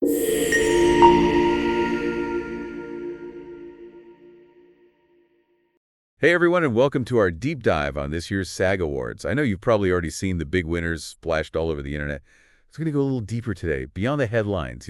Hey everyone, and welcome to our deep dive on this year's SAG Awards. I know you've probably already seen the big winners splashed all over the internet. So we're going to go a little deeper today, beyond the headlines,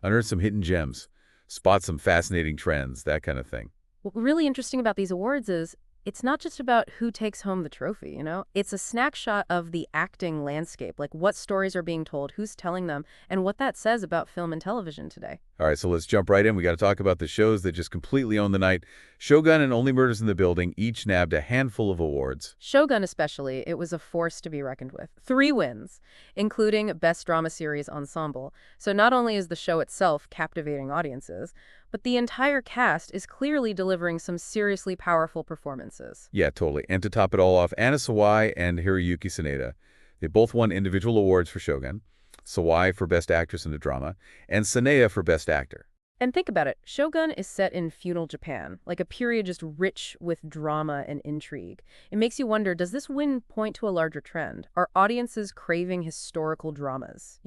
unearth some hidden gems, spot some fascinating trends, that kind of thing. What's really interesting about these awards is it's not just about who takes home the trophy. It's a snapshot of the acting landscape, like what stories are being told, who's telling them, and what that says about film and television today. All right, so let's jump right in. We got to talk about the shows that just completely own the night. Shogun and Only Murders in the Building each nabbed a handful of awards. Shogun especially, it was a force to be reckoned with. 3 wins, including Best Drama Series Ensemble. So not only is the show itself captivating audiences, but the entire cast is clearly delivering some seriously powerful performances. Yeah, totally. And to top it all off, Anna Sawai and Hiroyuki Sanada, they both won individual awards for Shogun. Sawai for Best Actress in a Drama, and Sanaya for Best Actor. And think about it, Shogun is set in feudal Japan, like a period just rich with drama and intrigue. It makes you wonder, does this win point to a larger trend? Are audiences craving historical dramas?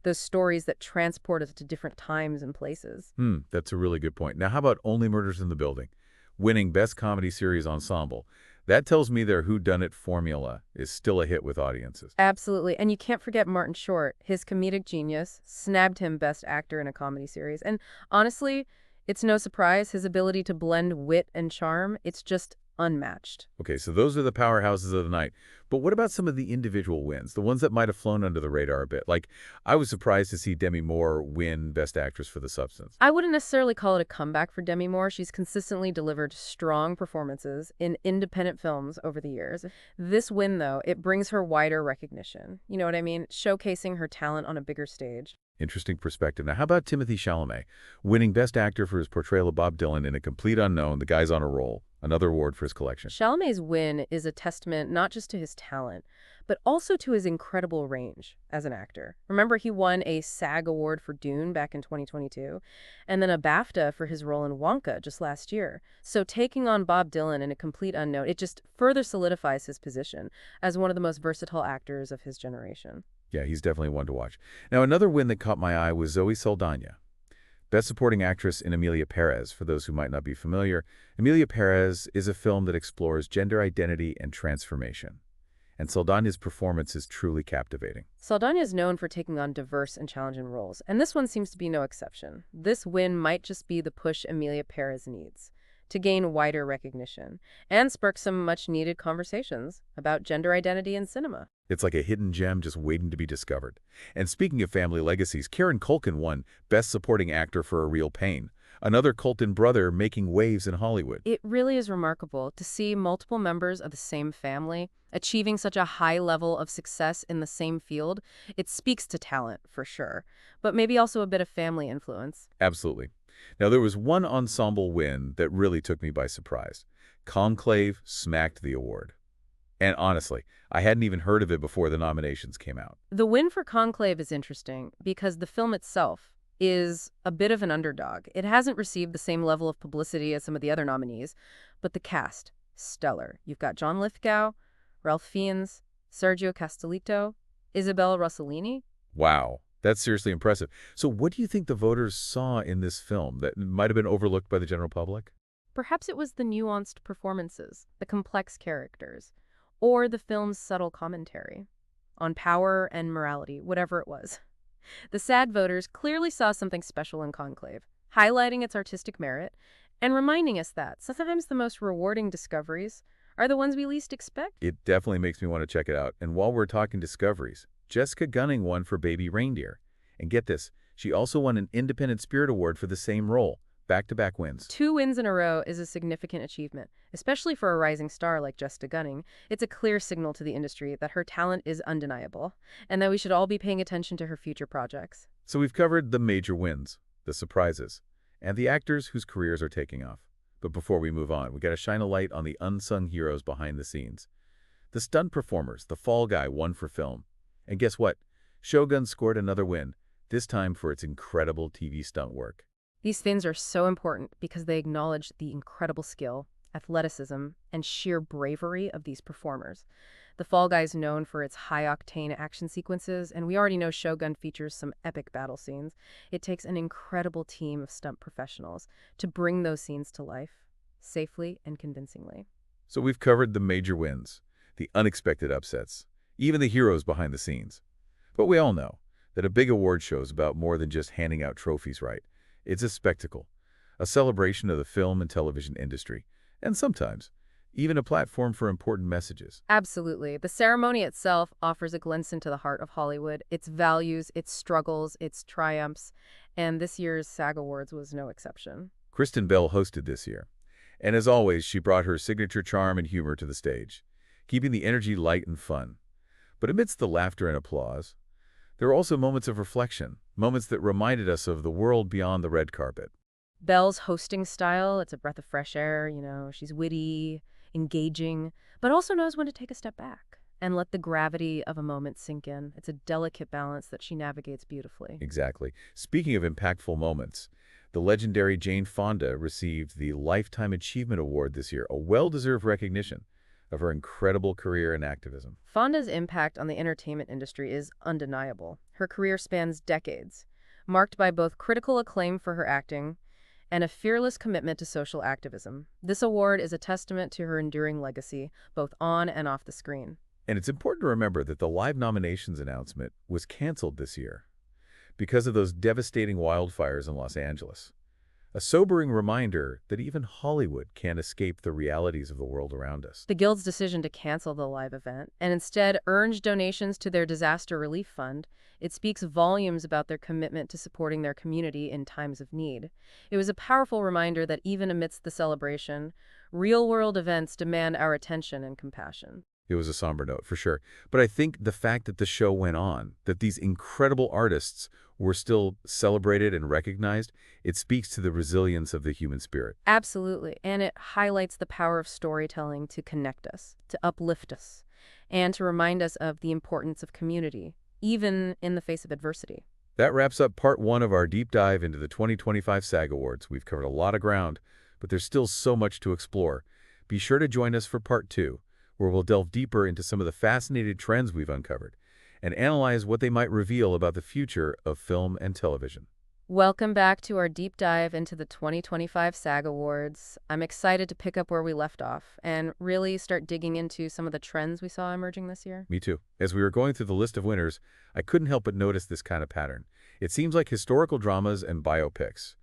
Those stories that transport us to different times and places. That's a really good point. Now, how about Only Murders in the Building? Winning Best Comedy Series Ensemble. That tells me their whodunit formula is still a hit with audiences. Absolutely. And you can't forget Martin Short. His comedic genius snagged him Best Actor in a Comedy Series. And honestly, it's no surprise his ability to blend wit and charm, it's just unmatched. Okay, so those are the powerhouses of the night. But what about some of the individual wins, the ones that might have flown under the radar a bit? Like, I was surprised to see Demi Moore win Best Actress for The Substance. I wouldn't necessarily call it a comeback for Demi Moore. She's consistently delivered strong performances in independent films over the years. This win, though, it brings her wider recognition. You know what I mean? Showcasing her talent on a bigger stage. Interesting perspective. Now, how about Timothée Chalamet, winning Best Actor for his portrayal of Bob Dylan in A Complete Unknown? The guy's on a roll. Another award for his collection. Chalamet's win is a testament not just to his talent, but also to his incredible range as an actor. Remember, he won a SAG Award for Dune back in 2022, and then a BAFTA for his role in Wonka just last year. So taking on Bob Dylan in A Complete Unknown, it just further solidifies his position as one of the most versatile actors of his generation. Yeah, he's definitely one to watch. Now, another win that caught my eye was Zoe Saldana. Best Supporting Actress in Emilia Perez. For those who might not be familiar, Emilia Perez is a film that explores gender identity and transformation. And Saldana's performance is truly captivating. Saldana is known for taking on diverse and challenging roles, and this one seems to be no exception. This win might just be the push Emilia Perez needs to gain wider recognition and spark some much-needed conversations about gender identity in cinema. It's like a hidden gem just waiting to be discovered. And speaking of family legacies, Kieran Culkin won Best Supporting Actor for A Real Pain, another Culkin brother making waves in Hollywood. It really is remarkable to see multiple members of the same family achieving such a high level of success in the same field. It speaks to talent, for sure, but maybe also a bit of family influence. Absolutely. Now, there was one ensemble win that really took me by surprise. Conclave smacked the award. And honestly, I hadn't even heard of it before the nominations came out. The win for Conclave is interesting because the film itself is a bit of an underdog. It hasn't received the same level of publicity as some of the other nominees, but the cast, stellar. You've got John Lithgow, Ralph Fiennes, Sergio Castellitto, Isabella Rossellini. Wow, that's seriously impressive. So what do you think the voters saw in this film that might have been overlooked by the general public? Perhaps it was the nuanced performances, the complex characters, or the film's subtle commentary on power and morality, whatever it was. The SAD voters clearly saw something special in Conclave, highlighting its artistic merit and reminding us that sometimes the most rewarding discoveries are the ones we least expect. It definitely makes me want to check it out. And while we're talking discoveries, Jessica Gunning won for Baby Reindeer. And get this, she also won an Independent Spirit Award for the same role. Back-to-back wins. 2 wins in a row is a significant achievement, especially for a rising star like Jessica Gunning. It's a clear signal to the industry that her talent is undeniable, and that we should all be paying attention to her future projects. So we've covered the major wins, the surprises, and the actors whose careers are taking off. But before we move on, we got to shine a light on the unsung heroes behind the scenes. The stunt performers, the Fall Guy, won for film. And guess what? Shogun scored another win, this time for its incredible TV stunt work. These things are so important because they acknowledge the incredible skill, athleticism, and sheer bravery of these performers. The Fall Guy's known for its high-octane action sequences, and we already know Shogun features some epic battle scenes. It takes an incredible team of stunt professionals to bring those scenes to life, safely and convincingly. So we've covered the major wins, the unexpected upsets, even the heroes behind the scenes. But we all know that a big award show is about more than just handing out trophies, right? It's a spectacle, a celebration of the film and television industry, and sometimes even a platform for important messages. Absolutely. The ceremony itself offers a glimpse into the heart of Hollywood, its values, its struggles, its triumphs, and this year's SAG Awards was no exception. Kristen Bell hosted this year, and as always, she brought her signature charm and humor to the stage, keeping the energy light and fun. But amidst the laughter and applause, there were also moments of reflection, moments that reminded us of the world beyond the red carpet. Belle's hosting style, it's a breath of fresh air, she's witty, engaging, but also knows when to take a step back and let the gravity of a moment sink in. It's a delicate balance that she navigates beautifully. Exactly. Speaking of impactful moments, the legendary Jane Fonda received the Lifetime Achievement Award this year, a well-deserved recognition of her incredible career and activism. Fonda's impact on the entertainment industry is undeniable. Her career spans decades, marked by both critical acclaim for her acting and a fearless commitment to social activism. This award is a testament to her enduring legacy, both on and off the screen. And it's important to remember that the live nominations announcement was canceled this year because of those devastating wildfires in Los Angeles. A sobering reminder that even Hollywood can't escape the realities of the world around us. The Guild's decision to cancel the live event and instead urge donations to their disaster relief fund, it speaks volumes about their commitment to supporting their community in times of need. It was a powerful reminder that even amidst the celebration, real-world events demand our attention and compassion. It was a somber note, for sure. But I think the fact that the show went on, that these incredible artists were still celebrated and recognized, it speaks to the resilience of the human spirit. Absolutely, and it highlights the power of storytelling to connect us, to uplift us, and to remind us of the importance of community, even in the face of adversity. That wraps up part one of our deep dive into the 2025 SAG Awards. We've covered a lot of ground, but there's still so much to explore. Be sure to join us for part two, where we'll delve deeper into some of the fascinating trends we've uncovered and analyze what they might reveal about the future of film and television. Welcome back to our deep dive into the 2025 SAG Awards. I'm excited to pick up where we left off and really start digging into some of the trends we saw emerging this year. Me too. As we were going through the list of winners, I couldn't help but notice this kind of pattern. It seems like historical dramas and biopics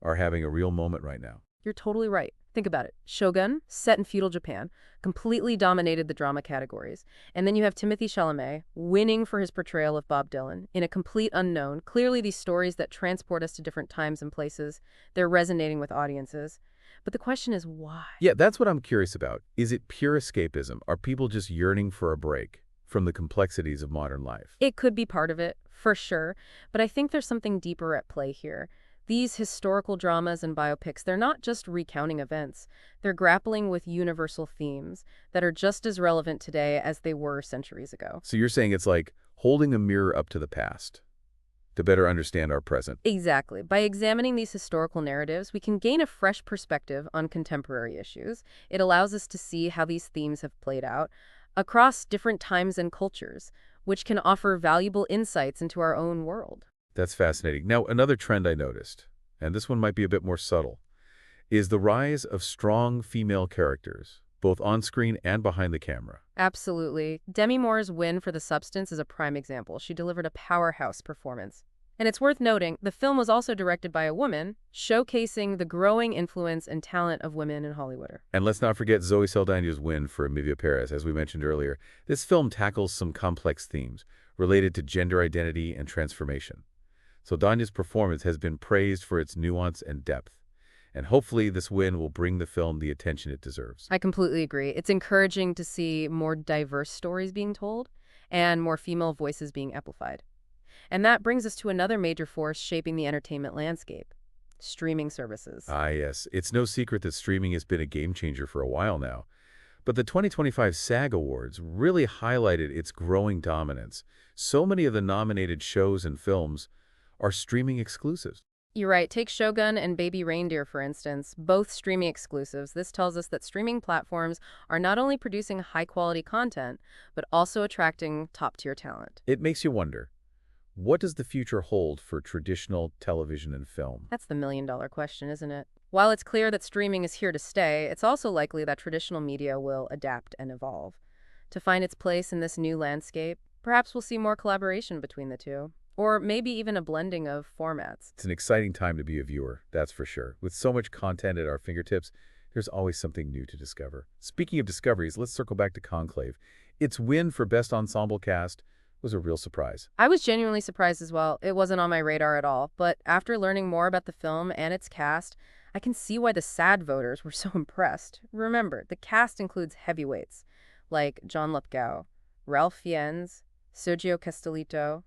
are having a real moment right now. You're totally right. Think about it. Shogun, set in feudal Japan, completely dominated the drama categories. And then you have Timothée Chalamet winning for his portrayal of Bob Dylan in A Complete Unknown. Clearly these stories that transport us to different times and places, they're resonating with audiences. But the question is why? Yeah, that's what I'm curious about. Is it pure escapism? Are people just yearning for a break from the complexities of modern life? It could be part of it, for sure. But I think there's something deeper at play here. These historical dramas and biopics, they're not just recounting events. They're grappling with universal themes that are just as relevant today as they were centuries ago. So you're saying it's like holding a mirror up to the past to better understand our present. Exactly. By examining these historical narratives, we can gain a fresh perspective on contemporary issues. It allows us to see how these themes have played out across different times and cultures, which can offer valuable insights into our own world. That's fascinating. Now, another trend I noticed, and this one might be a bit more subtle, is the rise of strong female characters, both on screen and behind the camera. Absolutely. Demi Moore's win for The Substance is a prime example. She delivered a powerhouse performance. And it's worth noting, the film was also directed by a woman, showcasing the growing influence and talent of women in Hollywood. And let's not forget Zoe Saldana's win for Emilia Perez, as we mentioned earlier. This film tackles some complex themes related to gender identity and transformation. Saldana's performance has been praised for its nuance and depth, and hopefully this win will bring the film the attention it deserves. I completely agree. It's encouraging to see more diverse stories being told and more female voices being amplified. And that brings us to another major force shaping the entertainment landscape: streaming services. Ah, yes. It's no secret that streaming has been a game changer for a while now. But the 2025 SAG Awards really highlighted its growing dominance. So many of the nominated shows and films are streaming exclusives. You're right. Take Shogun and Baby Reindeer, for instance, both streaming exclusives. This tells us that streaming platforms are not only producing high-quality content, but also attracting top-tier talent. It makes you wonder, what does the future hold for traditional television and film? That's the million-dollar question, isn't it? While it's clear that streaming is here to stay, it's also likely that traditional media will adapt and evolve. To find its place in this new landscape, perhaps we'll see more collaboration between the two. Or maybe even a blending of formats. It's an exciting time to be a viewer, that's for sure. With so much content at our fingertips, there's always something new to discover. Speaking of discoveries, let's circle back to Conclave. Its win for Best Ensemble Cast was a real surprise. I was genuinely surprised as well. It wasn't on my radar at all. But after learning more about the film and its cast, I can see why the SAD voters were so impressed. Remember, the cast includes heavyweights like John Lithgow, Ralph Fiennes, Sergio Castellito,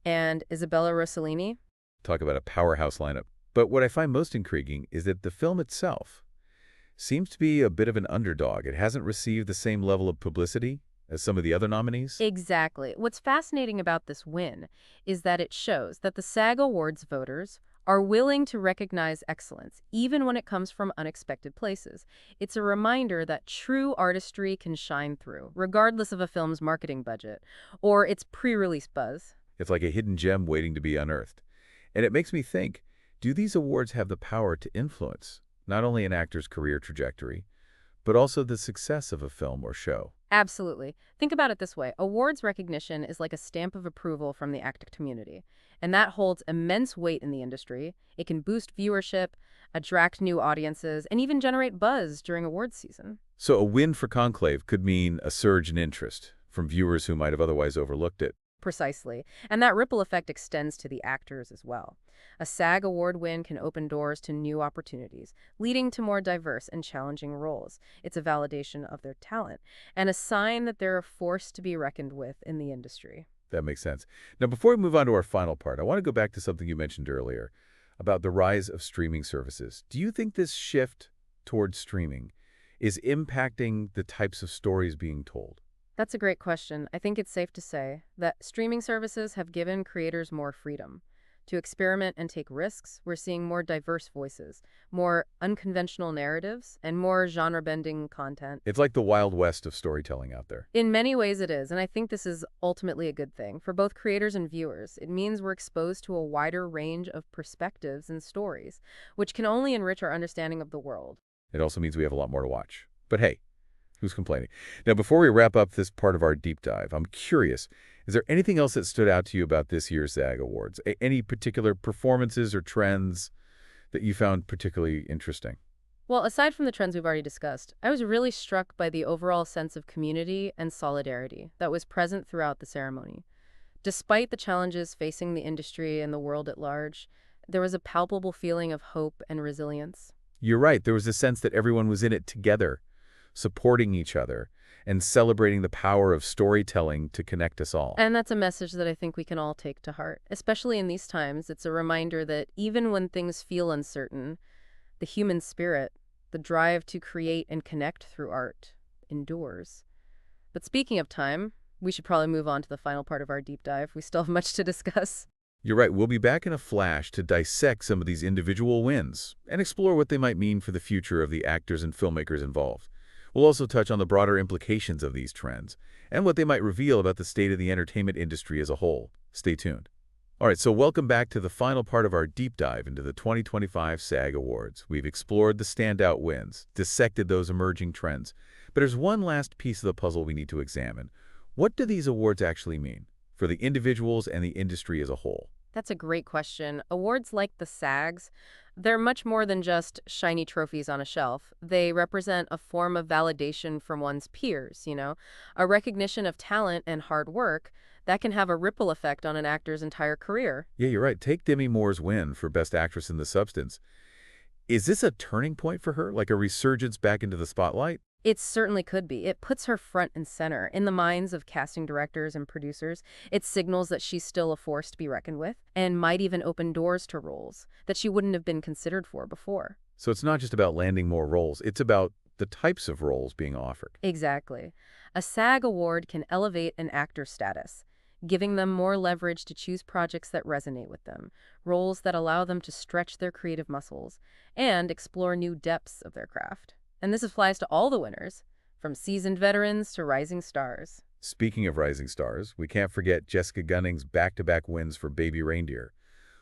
and Isabella Rossellini. Talk about a powerhouse lineup. But what I find most intriguing is that the film itself seems to be a bit of an underdog. It hasn't received the same level of publicity as some of the other nominees. Exactly. What's fascinating about this win is that it shows that the SAG Awards voters are willing to recognize excellence, even when it comes from unexpected places. It's a reminder that true artistry can shine through, regardless of a film's marketing budget or its pre-release buzz. It's like a hidden gem waiting to be unearthed. And it makes me think, do these awards have the power to influence not only an actor's career trajectory, but also the success of a film or show? Absolutely. Think about it this way. Awards recognition is like a stamp of approval from the acting community, and that holds immense weight in the industry. It can boost viewership, attract new audiences, and even generate buzz during awards season. So a win for Conclave could mean a surge in interest from viewers who might have otherwise overlooked it. Precisely. And that ripple effect extends to the actors as well. A SAG award win can open doors to new opportunities, leading to more diverse and challenging roles. It's a validation of their talent and a sign that they're a force to be reckoned with in the industry. That makes sense. Now, before we move on to our final part, I want to go back to something you mentioned earlier about the rise of streaming services. Do you think this shift towards streaming is impacting the types of stories being told? That's a great question. I think it's safe to say that streaming services have given creators more freedom to experiment and take risks. We're seeing more diverse voices, more unconventional narratives, and more genre-bending content. It's like the Wild West of storytelling out there. In many ways it is, and I think this is ultimately a good thing for both creators and viewers. It means we're exposed to a wider range of perspectives and stories, which can only enrich our understanding of the world. It also means we have a lot more to watch. But hey, who's complaining? Now, before we wrap up this part of our deep dive, I'm curious, is there anything else that stood out to you about this year's SAG Awards? Any particular performances or trends that you found particularly interesting? Well, aside from the trends we've already discussed, I was really struck by the overall sense of community and solidarity that was present throughout the ceremony. Despite the challenges facing the industry and the world at large, there was a palpable feeling of hope and resilience. You're right. There was a sense that everyone was in it together, supporting each other, and celebrating the power of storytelling to connect us all. And that's a message that I think we can all take to heart. Especially in these times, it's a reminder that even when things feel uncertain, the human spirit, the drive to create and connect through art, endures. But speaking of time, we should probably move on to the final part of our deep dive. We still have much to discuss. You're right. We'll be back in a flash to dissect some of these individual wins and explore what they might mean for the future of the actors and filmmakers involved. We'll also touch on the broader implications of these trends and what they might reveal about the state of the entertainment industry as a whole. Stay tuned. All right, so welcome back to the final part of our deep dive into the 2025 SAG Awards. We've explored the standout wins, dissected those emerging trends, but there's one last piece of the puzzle we need to examine. What do these awards actually mean for the individuals and the industry as a whole? That's a great question. Awards like the SAGs, they're much more than just shiny trophies on a shelf. They represent a form of validation from one's peers, a recognition of talent and hard work that can have a ripple effect on an actor's entire career. Yeah, you're right. Take Demi Moore's win for Best Actress in The Substance. Is this a turning point for her, like a resurgence back into the spotlight? It certainly could be. It puts her front and center in the minds of casting directors and producers. It signals that she's still a force to be reckoned with and might even open doors to roles that she wouldn't have been considered for before. So it's not just about landing more roles. It's about the types of roles being offered. Exactly. A SAG award can elevate an actor's status. giving them more leverage to choose projects that resonate with them, roles that allow them to stretch their creative muscles, and explore new depths of their craft. And this applies to all the winners, from seasoned veterans to rising stars. Speaking of rising stars, we can't forget Jessica Gunning's back-to-back wins for Baby Reindeer.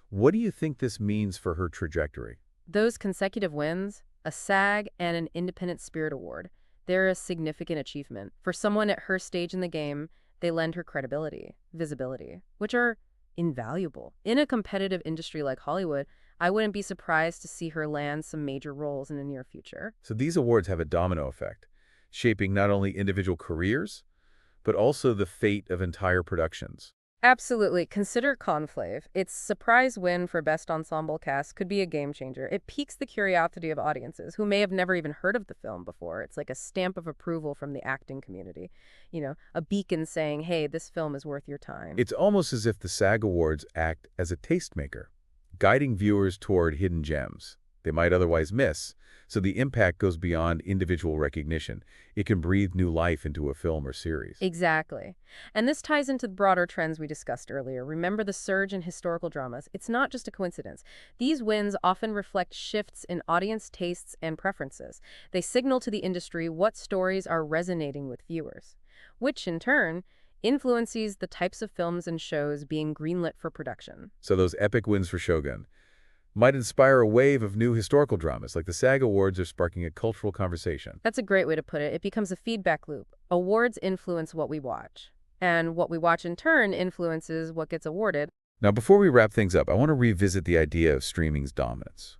What do you think this means for her trajectory? Those consecutive wins, a SAG and an Independent Spirit Award, they're a significant achievement. For someone at her stage in the game, they lend her credibility, visibility, which are invaluable. In a competitive industry like Hollywood, I wouldn't be surprised to see her land some major roles in the near future. So these awards have a domino effect, shaping not only individual careers, but also the fate of entire productions. Absolutely. Consider Conclave. Its surprise win for Best Ensemble Cast could be a game changer. It piques the curiosity of audiences who may have never even heard of the film before. It's like a stamp of approval from the acting community. A beacon saying, hey, this film is worth your time. It's almost as if the SAG Awards act as a tastemaker, guiding viewers toward hidden gems they might otherwise miss, so the impact goes beyond individual recognition. It can breathe new life into a film or series. Exactly. And this ties into the broader trends we discussed earlier. Remember the surge in historical dramas. It's not just a coincidence. These wins often reflect shifts in audience tastes and preferences. They signal to the industry what stories are resonating with viewers, which in turn influences the types of films and shows being greenlit for production. So those epic wins for Shogun might inspire a wave of new historical dramas, like the SAG Awards are sparking a cultural conversation. That's a great way to put it. It becomes a feedback loop. Awards influence what we watch, and what we watch in turn influences what gets awarded. Now, before we wrap things up, I want to revisit the idea of streaming's dominance.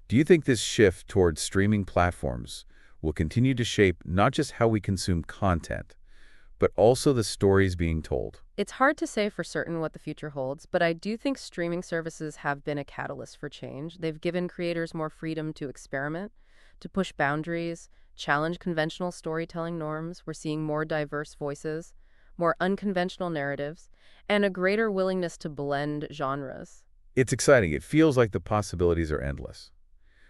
Do you think this shift towards streaming platforms will continue to shape not just how we consume content, but also the stories being told? It's hard to say for certain what the future holds, but I do think streaming services have been a catalyst for change. They've given creators more freedom to experiment, to push boundaries, challenge conventional storytelling norms. We're seeing more diverse voices, more unconventional narratives, and a greater willingness to blend genres. It's exciting. It feels like the possibilities are endless,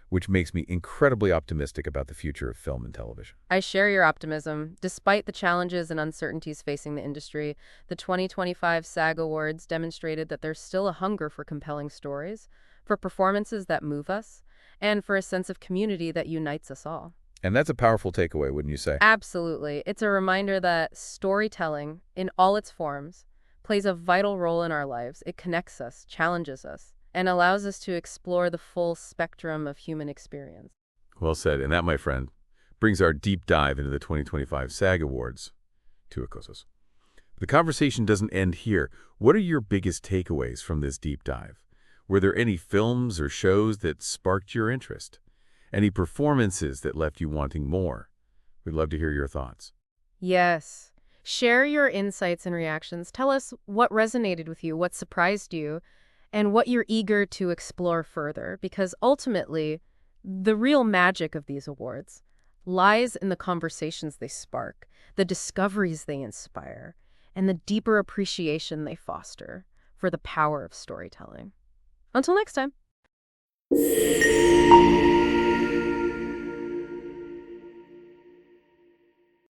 which makes me incredibly optimistic about the future of film and television. I share your optimism. Despite the challenges and uncertainties facing the industry, the 2025 SAG Awards demonstrated that there's still a hunger for compelling stories, for performances that move us, and for a sense of community that unites us all. And that's a powerful takeaway, wouldn't you say? Absolutely. It's a reminder that storytelling, in all its forms, plays a vital role in our lives. It connects us, challenges us, and allows us to explore the full spectrum of human experience. Well said. And that, my friend, brings our deep dive into the 2025 SAG Awards to a close. The conversation doesn't end here. What are your biggest takeaways from this deep dive? Were there any films or shows that sparked your interest? Any performances that left you wanting more? We'd love to hear your thoughts. Yes. Share your insights and reactions. Tell us what resonated with you, what surprised you, and what you're eager to explore further, because ultimately, the real magic of these awards lies in the conversations they spark, the discoveries they inspire, and the deeper appreciation they foster for the power of storytelling. Until next time.